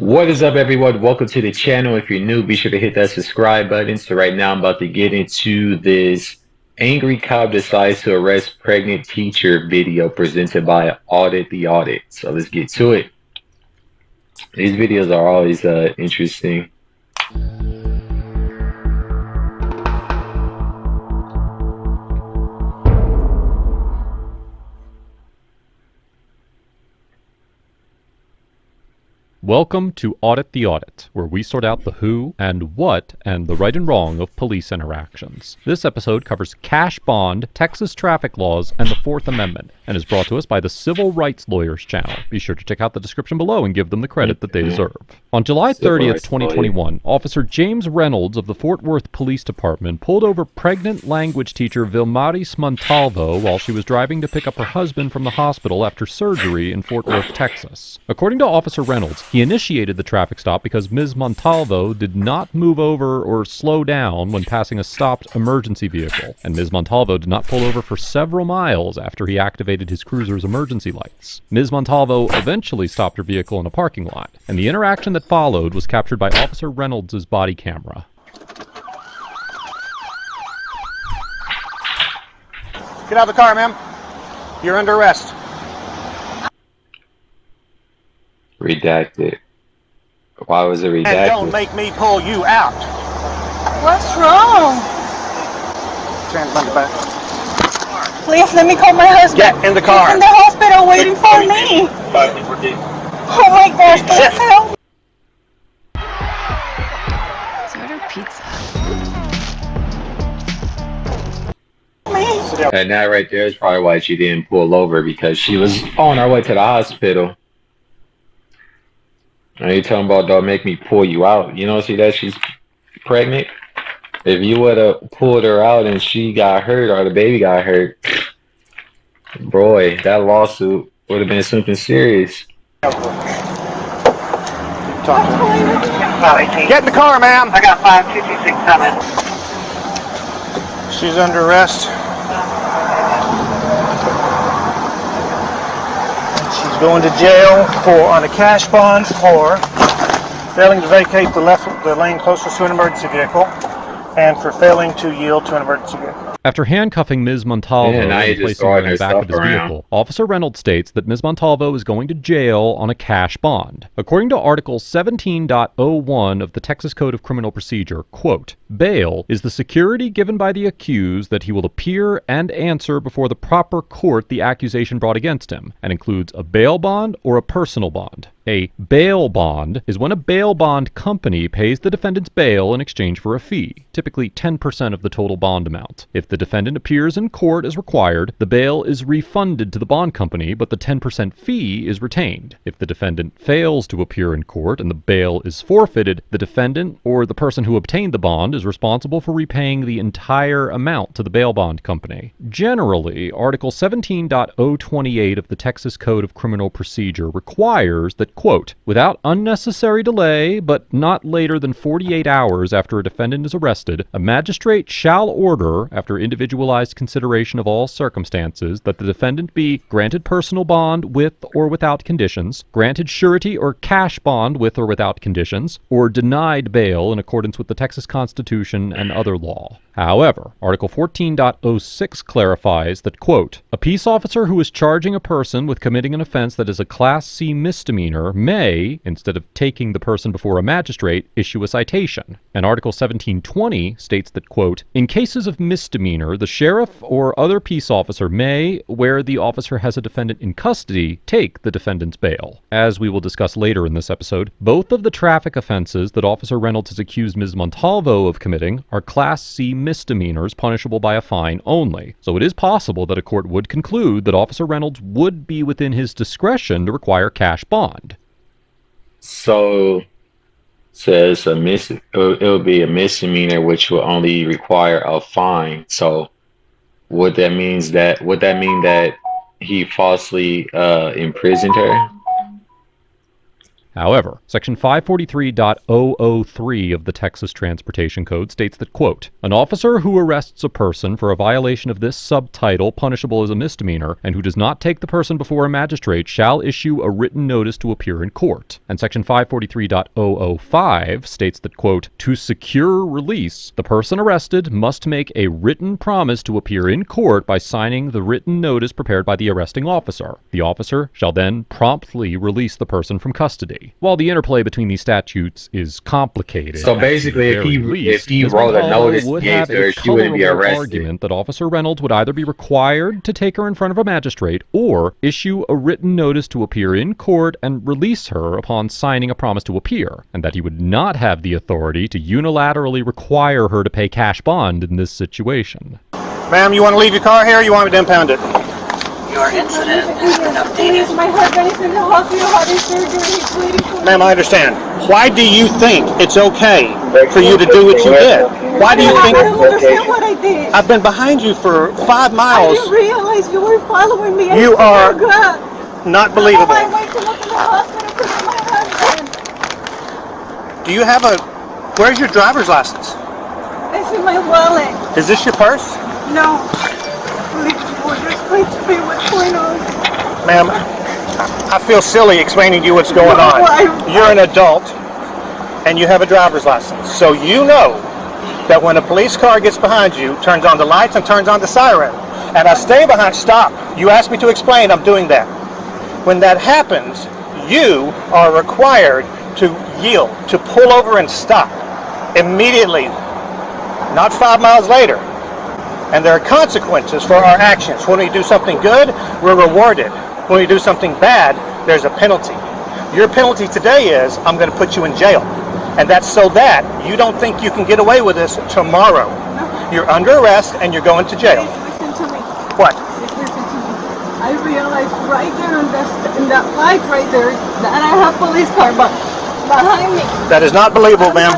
What is up, everyone? Welcome to the channel. If you're new, be sure to hit that subscribe button. So right now I'm about to get into this angry cop decides to arrest pregnant teacher video presented by Audit the Audit. So let's get to it. These videos are always interesting. Welcome to Audit the Audit, where we sort out the who and what and the right and wrong of police interactions. This episode covers cash bond, Texas traffic laws, and the Fourth Amendment, and is brought to us by the Civil Rights Lawyers channel. Be sure to check out the description below and give them the credit that they deserve. On July 30th, 2021, Officer James Reynolds of the Fort Worth Police Department pulled over pregnant language teacher Vilmaris Montalvo while she was driving to pick up her husband from the hospital after surgery in Fort Worth, Texas. According to Officer Reynolds, he initiated the traffic stop because Ms. Montalvo did not move over or slow down when passing a stopped emergency vehicle, and Ms. Montalvo did not pull over for several miles after he activated his cruiser's emergency lights. Ms. Montalvo eventually stopped her vehicle in a parking lot, and the interaction that followed was captured by Officer Reynolds' body camera. Get out of the car, ma'am. You're under arrest. Redacted. Why was it redacted? And don't make me pull you out. What's wrong? Transmitter back. Please let me call my husband. Get in the car. He's in the hospital waiting for me. Oh my gosh, please help me. Let's order pizza. And that right there is probably why she didn't pull over, because she was on her way to the hospital. Are you talking about don't make me pull you out? You don't see that she's pregnant? If you would have pulled her out and she got hurt or the baby got hurt, boy, that lawsuit would have been something serious. Get in the car, ma'am. I got 5226 coming. She's under arrest. Going to jail on a cash bond for failing to vacate the lane closest to an emergency vehicle and for failing to yield to an emergency vehicle. After handcuffing Ms. Montalvo and placing her in the back of his vehicle, Officer Reynolds states that Ms. Montalvo is going to jail on a cash bond. According to Article 17.01 of the Texas Code of Criminal Procedure, quote, bail is the security given by the accused that he will appear and answer before the proper court the accusation brought against him, and includes a bail bond or a personal bond. A bail bond is when a bail bond company pays the defendant's bail in exchange for a fee, typically 10% of the total bond amount. If the defendant appears in court as required, the bail is refunded to the bond company, but the 10% fee is retained. If the defendant fails to appear in court and the bail is forfeited, the defendant or the person who obtained the bond is responsible for repaying the entire amount to the bail bond company. Generally, Article 17.028 of the Texas Code of Criminal Procedure requires that, quote, without unnecessary delay, but not later than 48 hours after a defendant is arrested, a magistrate shall order, after individualized consideration of all circumstances, that the defendant be granted personal bond with or without conditions, granted surety or cash bond with or without conditions, or denied bail in accordance with the Texas Constitution and other law. However, Article 14.06 clarifies that, quote, a peace officer who is charging a person with committing an offense that is a Class C misdemeanor may, instead of taking the person before a magistrate, issue a citation. And Article 17.20 states that, quote, in cases of misdemeanor, the sheriff or other peace officer may, where the officer has a defendant in custody, take the defendant's bail. As we will discuss later in this episode, both of the traffic offenses that Officer Reynolds has accused Ms. Montalvo of committing are Class C misdemeanors punishable by a fine only. So it is possible that a court would conclude that Officer Reynolds would be within his discretion to require cash bond. So says it'll be a misdemeanor which will only require a fine. So would that mean that he falsely imprisoned her? However, Section 543.003 of the Texas Transportation Code states that, quote, an officer who arrests a person for a violation of this subtitle punishable as a misdemeanor and who does not take the person before a magistrate shall issue a written notice to appear in court. And Section 543.005 states that, quote, to secure release, the person arrested must make a written promise to appear in court by signing the written notice prepared by the arresting officer. The officer shall then promptly release the person from custody. While the interplay between these statutes is complicated, so basically if he wrote a notice would gave have to her, a she wouldn't be arrested. argument that Officer Reynolds would either be required to take her in front of a magistrate or issue a written notice to appear in court and release her upon signing a promise to appear, and that he would not have the authority to unilaterally require her to pay cash bond in this situation. Ma'am, you want to leave your car here or you want me to impound it? Your incident has been updated. My husband is in the hospital having surgery. He's waiting for me. Ma'am, I understand. Why do you think it's okay for you to do what you did? Why do you think... I don't understand what I did. I've been behind you for 5 miles. I didn't realize you were following me. You are not believable. I'm on my way to look in the hospital to get my husband. Do you have a... Where's your driver's license? It's in my wallet. Is this your purse? No. Please, will you explain to me what's going on? Ma'am, I feel silly explaining to you what's going on. You're an adult and you have a driver's license. So you know that when a police car gets behind you, turns on the lights and turns on the siren, and I stay behind, stop. You asked me to explain, I'm doing that. When that happens, you are required to yield, to pull over and stop immediately, not 5 miles later. And there are consequences for our actions. When we do something good, we're rewarded. When we do something bad, there's a penalty. Your penalty today is, I'm going to put you in jail. And that's so that you don't think you can get away with this tomorrow. No. You're under arrest and you're going to jail. Please listen to me. What? Please listen to me. I realized right there in that light right there that I have police car behind me. That is not believable, ma'am.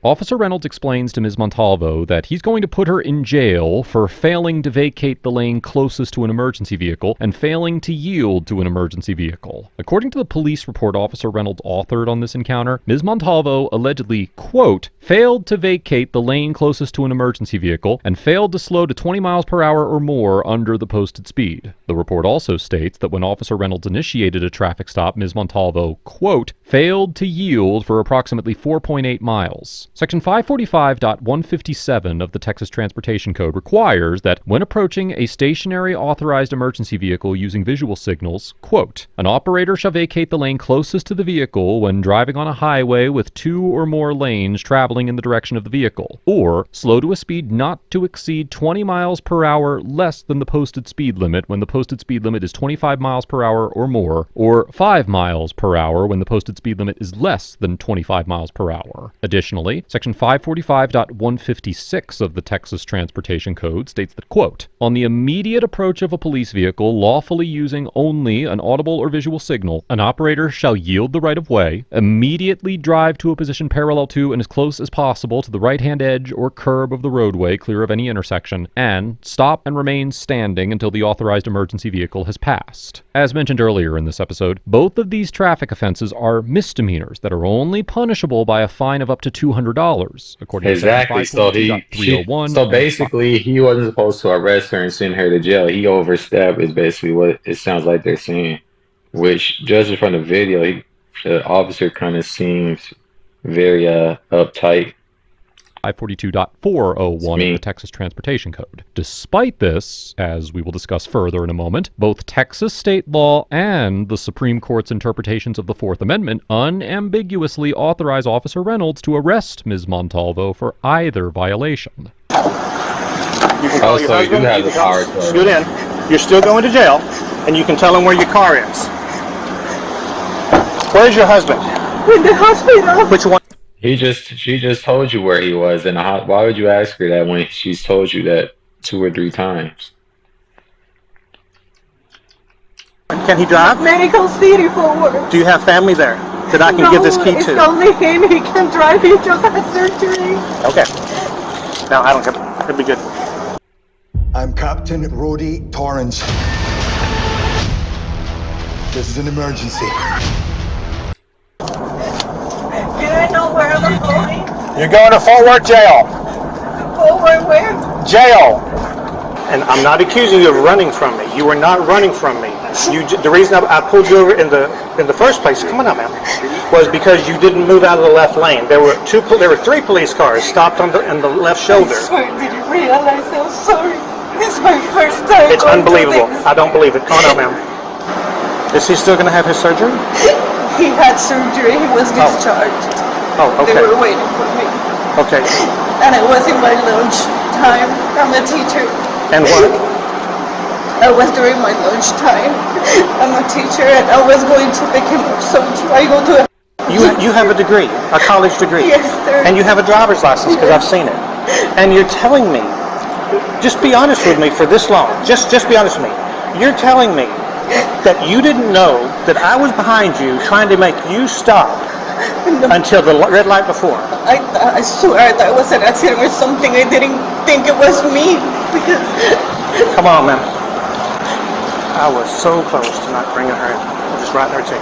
Officer Reynolds explains to Ms. Montalvo that he's going to put her in jail for failing to vacate the lane closest to an emergency vehicle and failing to yield to an emergency vehicle. According to the police report Officer Reynolds authored on this encounter, Ms. Montalvo allegedly, quote, failed to vacate the lane closest to an emergency vehicle and failed to slow to 20 miles per hour or more under the posted speed. The report also states that when Officer Reynolds initiated a traffic stop, Ms. Montalvo, quote, failed to yield for approximately 4.8 miles. Section 545.157 of the Texas Transportation Code requires that when approaching a stationary authorized emergency vehicle using visual signals, quote, an operator shall vacate the lane closest to the vehicle when driving on a highway with 2 or more lanes traveling in the direction of the vehicle, or slow to a speed not to exceed 20 miles per hour less than the posted speed limit when the posted speed limit is 25 miles per hour or more, or 5 miles per hour when the posted speed limit is less than 25 miles per hour. Additionally, Section 545.156 of the Texas Transportation Code states that, quote, on the immediate approach of a police vehicle lawfully using only an audible or visual signal, an operator shall yield the right-of-way, immediately drive to a position parallel to and as close as possible to the right-hand edge or curb of the roadway clear of any intersection, and stop and remain standing until the authorized emergency vehicle has passed. As mentioned earlier in this episode, both of these traffic offenses are misdemeanors that are only punishable by a fine of up to $200, according exactly. to So basically, he wasn't supposed to arrest her and send her to jail. He overstepped is basically what it sounds like they're saying. Which, judging from the video, the officer kind of seems very uptight. 542.401 of the Texas Transportation Code. Despite this, as we will discuss further in a moment, both Texas state law and the Supreme Court's interpretations of the Fourth Amendment unambiguously authorize Officer Reynolds to arrest Ms. Montalvo for either violation. You can call your husband, you can call, scoot in. You're still going to jail, and you can tell him where your car is. Where's your husband? In the hospital. Which one? She just told you where he was, and why would you ask her that when she's told you that 2 or 3 times? Can he drive? Medical city forward. Do you have family there that I can give this key to? It's only him. He can drive. He just had surgery. Okay. No, I don't care. It'll be good. I'm Captain Rody Torrance. This is an emergency. You're going to Fort Worth jail. Fort Worth where? Jail. And I'm not accusing you of running from me. You were not running from me. The reason I pulled you over in the first place, come on now, ma'am, was because you didn't move out of the left lane. There were 3 police cars stopped on the left shoulder. I swear, did you realize? I'm sorry. This is my first time. It's unbelievable. I don't believe it. Come on now, ma'am. Is he still going to have his surgery? He had surgery. He was discharged. Oh, okay. They were waiting for me. Okay. And it was in my lunch time. I'm a teacher. And what? I was during my lunch time. I'm a teacher, and I was going to pick him up. So I go to You have a degree, a college degree. Yes, sir. And you have a driver's license, because I've seen it. And you're telling me, just be honest with me for this long. Just be honest with me. You're telling me that you didn't know that I was behind you trying to make you stop until the red light before. I swear that was an accident or something. I didn't think it was me. Because come on, ma'am. I was so close to not bringing her in. Just writing her a ticket.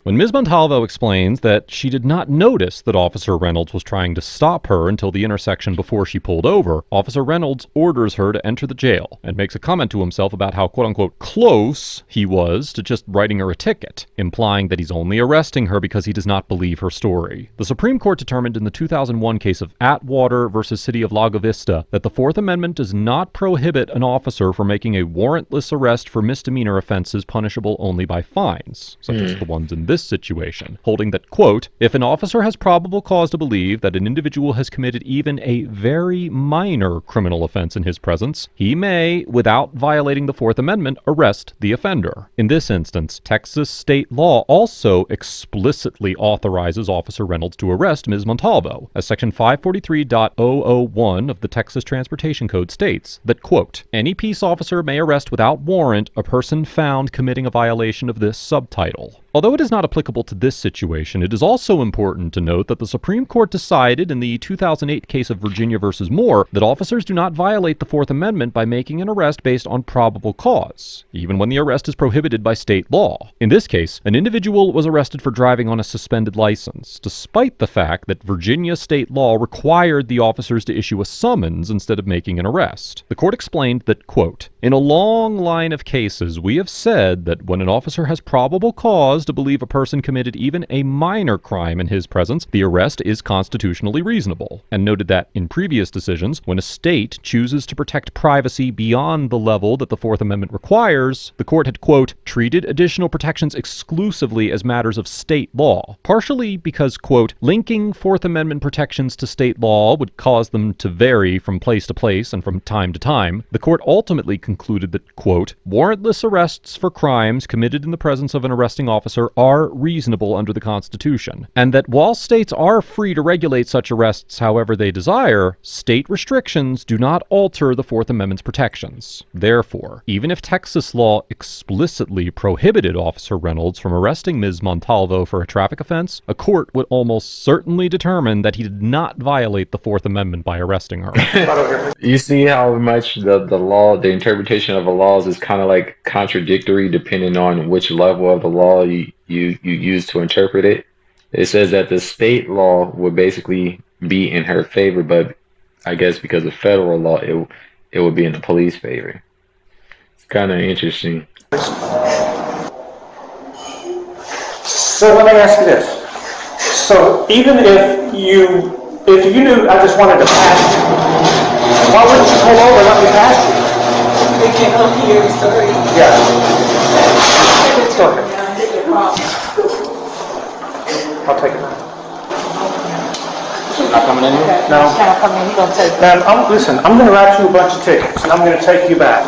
When Ms. Montalvo explains that she did not notice that Officer Reynolds was trying to stop her until the intersection before she pulled over, Officer Reynolds orders her to enter the jail and makes a comment to himself about how quote-unquote close he was to just writing her a ticket, implying that he's only arresting her because he does not believe her story. The Supreme Court determined in the 2001 case of Atwater versus City of Lago Vista that the Fourth Amendment does not prohibit an officer from making a warrantless arrest for misdemeanor offenses punishable only by fines, such as the ones in this situation, holding that, quote, if an officer has probable cause to believe that an individual has committed even a very minor criminal offense in his presence, he may, without violating the Fourth Amendment, arrest the offender. In this instance, Texas state law also explicitly authorizes Officer Reynolds to arrest Ms. Montalvo, as Section 543.001 of the Texas Transportation Code states that, quote, any peace officer may arrest without warrant a person found committing a violation of this subtitle. Although it is not applicable to this situation, it is also important to note that the Supreme Court decided in the 2008 case of Virginia versus Moore that officers do not violate the Fourth Amendment by making an arrest based on probable cause, even when the arrest is prohibited by state law. In this case, an individual was arrested for driving on a suspended license, despite the fact that Virginia state law required the officers to issue a summons instead of making an arrest. The court explained that, quote, in a long line of cases, we have said that when an officer has probable cause to believe a person committed even a minor crime in his presence, the arrest is constitutionally reasonable, and noted that in previous decisions, when a state chooses to protect privacy beyond the level that the Fourth Amendment requires, the court had, quote, treated additional protections exclusively as matters of state law, partially because, quote, linking Fourth Amendment protections to state law would cause them to vary from place to place and from time to time. The court ultimately concluded that, quote, warrantless arrests for crimes committed in the presence of an arresting officer are reasonable under the Constitution, and that while states are free to regulate such arrests however they desire, state restrictions do not alter the Fourth Amendment's protections. Therefore, even if Texas law explicitly prohibited Officer Reynolds from arresting Ms. Montalvo for a traffic offense, a court would almost certainly determine that he did not violate the Fourth Amendment by arresting her. You see how much the interpretation of the laws is kind of like contradictory depending on which level of the law you use to interpret it. It says that the state law would basically be in her favor, but I guess because of federal law, it would be in the police favor. It's kind of interesting. So let me ask you this. So even if you knew I just wanted to pass you, why wouldn't you pull over and let me pass you? I can't help you. Sorry. Yeah. Go ahead. I'll take it now. You're not coming in here? No. Can't come in. Don't take it. Man, listen, I'm going to write you a bunch of tickets, and I'm going to take you back.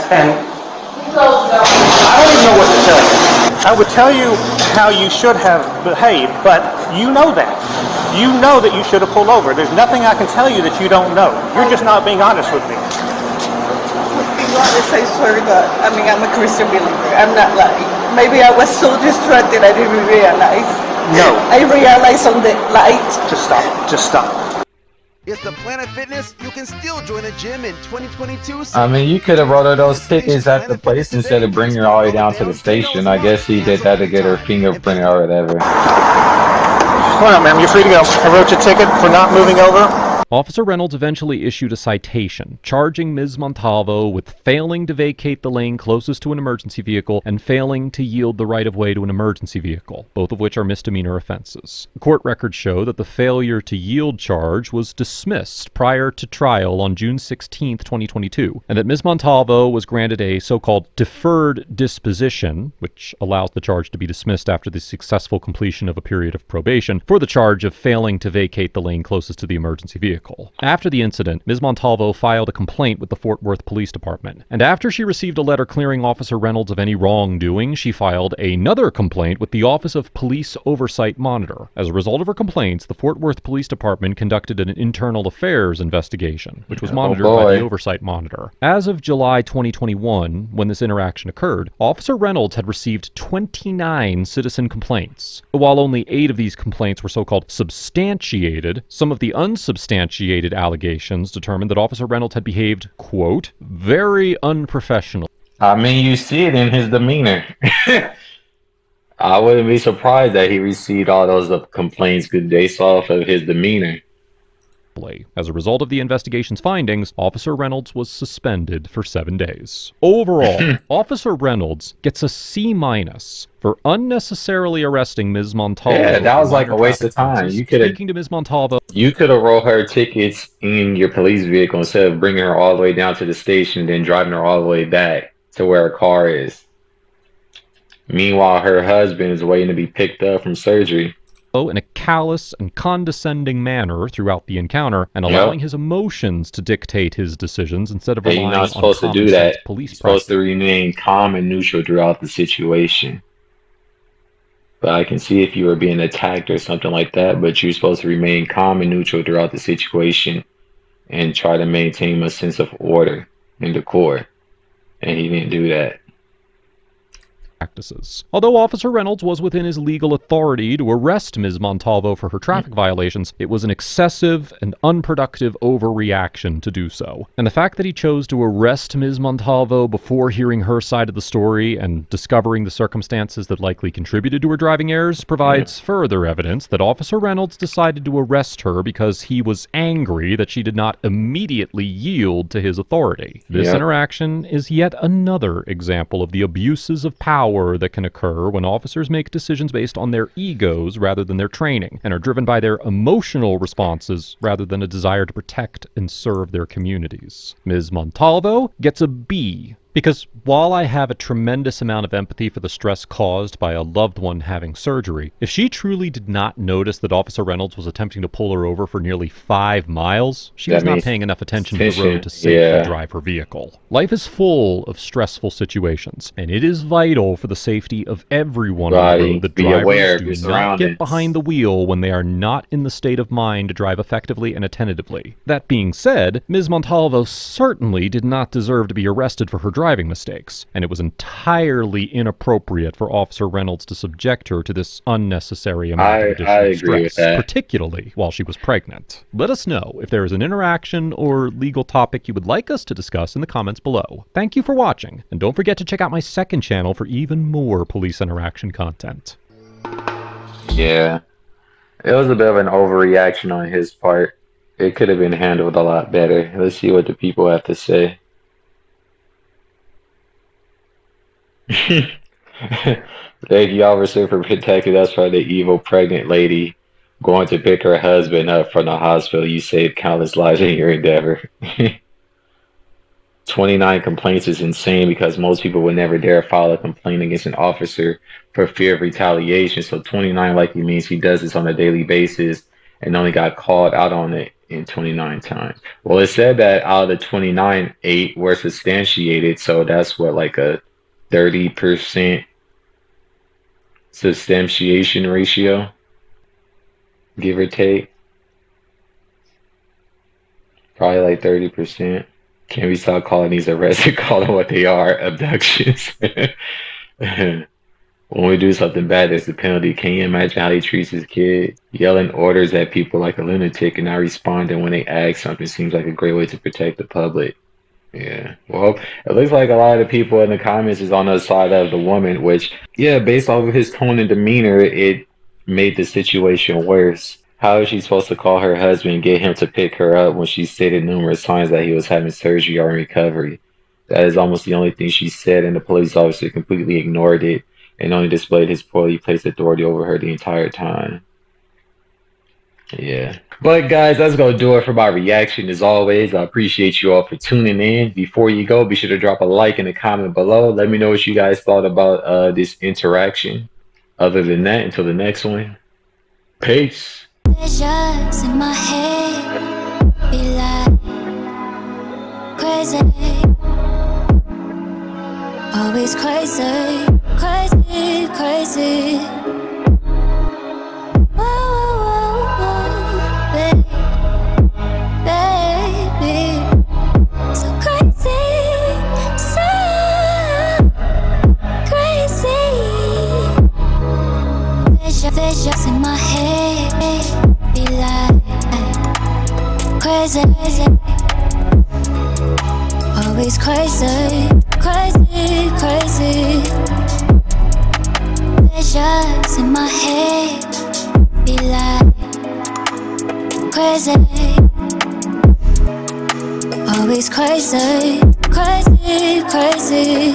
And I don't even know what to tell you. I would tell you how you should have behaved, but you know that. You know that you should have pulled over. There's nothing I can tell you that you don't know. You're just not being honest with me. Being honest, I swear to God. I mean, I'm a Christian believer. I'm not lying. Maybe I was so distracted I didn't realize. No. I realized on the light. Just stop. Just stop. It's the Planet Fitness. You can still join a gym in 2022. I mean, you could have wrote her those tickets at the place instead of bringing her all the way down to the station. I guess he did that to get her fingerprint or whatever. Come on out, ma'am. You're free to go. I wrote your ticket for not moving over. Officer Reynolds eventually issued a citation, charging Ms. Montalvo with failing to vacate the lane closest to an emergency vehicle and failing to yield the right-of-way to an emergency vehicle, both of which are misdemeanor offenses. The court records show that the failure to yield charge was dismissed prior to trial on June 16, 2022, and that Ms. Montalvo was granted a so-called deferred disposition, which allows the charge to be dismissed after the successful completion of a period of probation, for the charge of failing to vacate the lane closest to the emergency vehicle. After the incident, Ms. Montalvo filed a complaint with the Fort Worth Police Department, and after she received a letter clearing Officer Reynolds of any wrongdoing, she filed another complaint with the Office of Police Oversight Monitor. As a result of her complaints, the Fort Worth Police Department conducted an internal affairs investigation, which was monitored by the Oversight Monitor. As of July 2021, when this interaction occurred, Officer Reynolds had received 29 citizen complaints. While only 8 of these complaints were so-called substantiated, some of the unsubstantiated allegations determined that Officer Reynolds had behaved, quote, very unprofessional. I mean, you see it in his demeanor. I wouldn't be surprised that he received all those complaints based off of his demeanor. As a result of the investigation's findings, Officer Reynolds was suspended for 7 days. Overall, Officer Reynolds gets a C- for unnecessarily arresting Ms. Montalvo. Yeah, that was like a waste of time. You could have, speaking to Ms. Montalvo, you could have rolled her tickets in your police vehicle instead of bringing her all the way down to the station and then driving her all the way back to where her car is. Meanwhile, her husband is waiting to be picked up from surgery. In a callous and condescending manner throughout the encounter, and allowing his emotions to dictate his decisions instead of relying on you're not supposed to do that. You're supposed to remain calm and neutral throughout the situation. But I can see if you were being attacked or something like that, but you're supposed to remain calm and neutral throughout the situation and try to maintain a sense of order and decor. And he didn't do that. Practices. Although Officer Reynolds was within his legal authority to arrest Ms. Montalvo for her traffic violations, it was an excessive and unproductive overreaction to do so. And the fact that he chose to arrest Ms. Montalvo before hearing her side of the story and discovering the circumstances that likely contributed to her driving errors provides further evidence that Officer Reynolds decided to arrest her because he was angry that she did not immediately yield to his authority. This interaction is yet another example of the abuses of power that can occur when officers make decisions based on their egos rather than their training, and are driven by their emotional responses rather than a desire to protect and serve their communities. Ms. Montalvo gets a B, because while I have a tremendous amount of empathy for the stress caused by a loved one having surgery, if she truly did not notice that Officer Reynolds was attempting to pull her over for nearly 5 miles, she was not paying enough attention to the road to safely drive her vehicle. Life is full of stressful situations, and it is vital for the safety of everyone on the road that drivers do not get behind the wheel when they are not in the state of mind to drive effectively and attentively. That being said, Ms. Montalvo certainly did not deserve to be arrested for her driving mistakes, and it was entirely inappropriate for Officer Reynolds to subject her to this unnecessary amount of additional stress, particularly while she was pregnant. Let us know if there is an interaction or legal topic you would like us to discuss in the comments below. Thank you for watching, and don't forget to check out my second channel for even more police interaction content. Yeah, it was a bit of an overreaction on his part. It could have been handled a lot better. Let's see what the people have to say. Thank you, officer, for protecting us from the evil pregnant lady going to pick her husband up from the hospital. You saved countless lives in your endeavor. 29 complaints is insane because most people would never dare file a complaint against an officer for fear of retaliation. So 29 likely means he does this on a daily basis and only got called out on it in 29 times. Well, it said that out of the 29, 8 were substantiated. So that's what, like a 30% substantiation ratio, give or take. Probably like 30%. Can we stop calling these arrests and call them what they are? Abductions. When we do something bad, there's a penalty. Can you imagine how he treats his kid? Yelling orders at people like a lunatic and not responding when they ask something seems like a great way to protect the public. Yeah, well, it looks like a lot of the people in the comments is on the side of the woman, which, yeah, based off of his tone and demeanor, it made the situation worse. How is she supposed to call her husband and get him to pick her up when she stated numerous times that he was having surgery or in recovery? That is almost the only thing she said, and the police officer completely ignored it and only displayed his poorly placed authority over her the entire time. Yeah. But guys, that's going to do it for my reaction. As always, I appreciate you all for tuning in. Before you go, be sure to drop a like and a comment below. Let me know what you guys thought about this interaction. Other than that, until the next one, peace. Visions in my head be like crazy, always crazy, crazy, crazy. Whoa, baby, baby, so crazy, so crazy. Visions in my head be like crazy, always crazy, crazy, crazy. Visions in my head be like crazy, always crazy, crazy, crazy.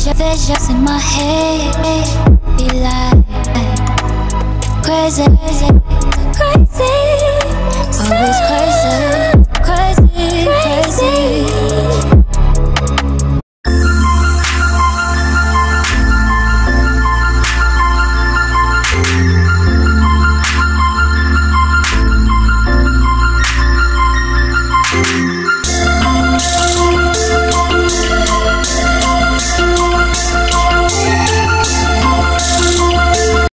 Visions in my head be like crazy, crazy.